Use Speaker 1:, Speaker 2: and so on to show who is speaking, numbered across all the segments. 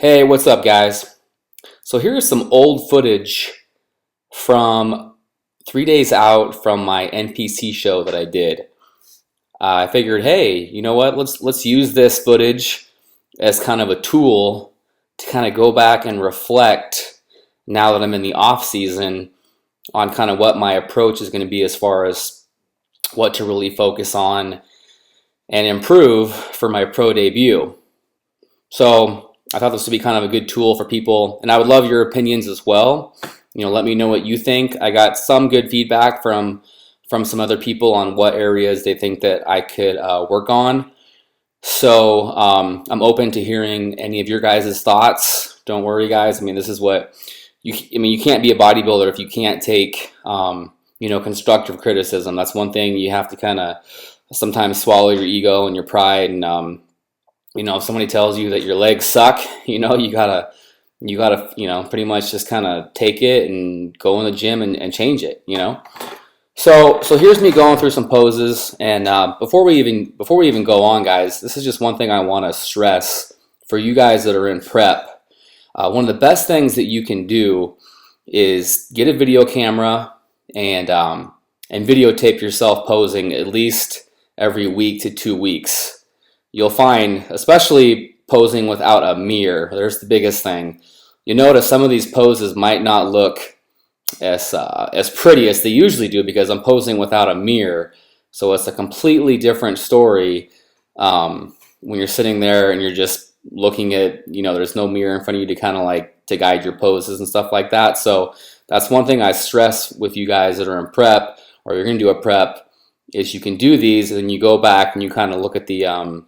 Speaker 1: Hey, what's up, guys? So here's some old footage from 3 days out from my NPC show that I did. I figured, hey, you know what? Let's use this footage as kind of a tool to kind of go back and reflect now that I'm in the off season on kind of what my approach is going to be as far as what to really focus on and improve for my pro debut. So I thought this would be kind of a good tool for people, and I would love your opinions as well. Let me know what you think. I got some good feedback from some other people on what areas they think that I could work on. So I'm open to hearing any of your guys' thoughts. Don't worry, guys. I mean, this is what you can't be a bodybuilder if you can't take constructive criticism. That's one thing you have to kind of sometimes swallow your ego and your pride, and if somebody tells you that your legs suck, you gotta pretty much just kind of take it and go in the gym and change it. So here's me going through some poses, and before we even go on, guys, this is just one thing I want to stress for you guys that are in prep. One of the best things that you can do is get a video camera and videotape yourself posing at least every week to 2 weeks. You'll find, especially posing without a mirror, there's the biggest thing. You notice some of these poses might not look as pretty as they usually do because I'm posing without a mirror. So it's a completely different story when you're sitting there and you're just looking at, there's no mirror in front of you to kind of like to guide your poses and stuff like that. So that's one thing I stress with you guys that are in prep or you're going to do a prep is you can do these and then you go back and you kind of look at the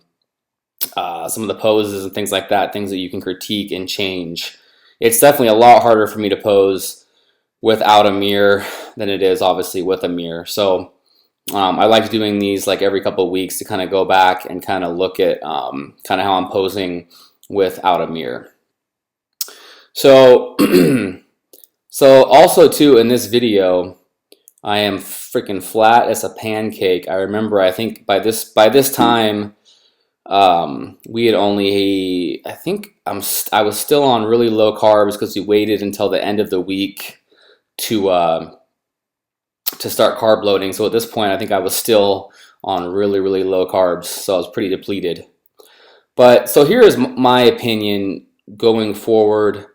Speaker 1: some of the poses and things like that, things that you can critique and change. It's definitely a lot harder for me to pose without a mirror than it is obviously with a mirror. So I like doing these like every couple of weeks to kind of go back and kind of look at kind of how I'm posing without a mirror. So so also too in this video I am freaking flat as a pancake. I remember I think by this time we had only, I was still on really low carbs because we waited until the end of the week to start carb loading. So at this point, I think I was still on really, really low carbs. So I was pretty depleted. But so here is my opinion going forward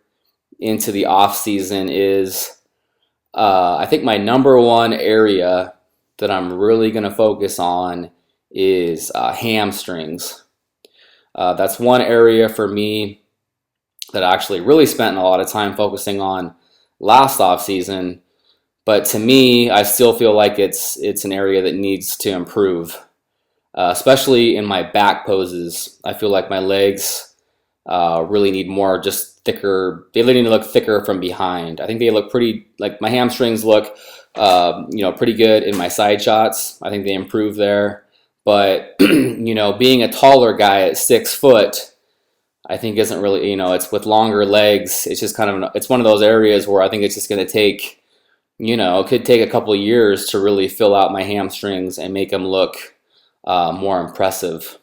Speaker 1: into the off season is, I think my number one area that I'm really going to focus on is hamstrings. That's one area for me that I actually really spent a lot of time focusing on last off season, but to me I still feel like it's an area that needs to improve, especially in my back poses. I feel like my legs really need more just thicker. They need to look thicker from behind. I think they look pretty, like my hamstrings look pretty good in my side shots. I think they improve there. But, being a taller guy at 6 foot, I think isn't really, it's with longer legs. It's just it's one of those areas where I think it's just going to take, it could take a couple of years to really fill out my hamstrings and make them look more impressive.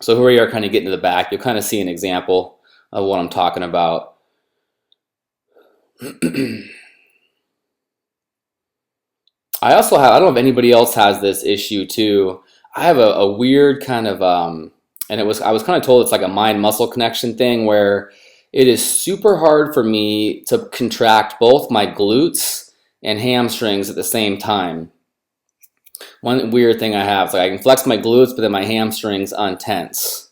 Speaker 1: So here we are kind of getting to the back. You'll kind of see an example of what I'm talking about. I also have, I don't know if anybody else has this issue too. I have a weird kind of, I was kind of told it's like a mind-muscle connection thing where it is super hard for me to contract both my glutes and hamstrings at the same time. One weird thing I have is like I can flex my glutes, but then my hamstrings untense.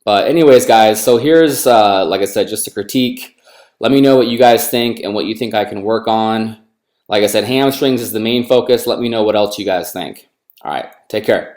Speaker 1: But anyways, guys, so here's, like I said, just a critique. Let me know what you guys think and what you think I can work on. Like I said, hamstrings is the main focus. Let me know what else you guys think. All right, take care.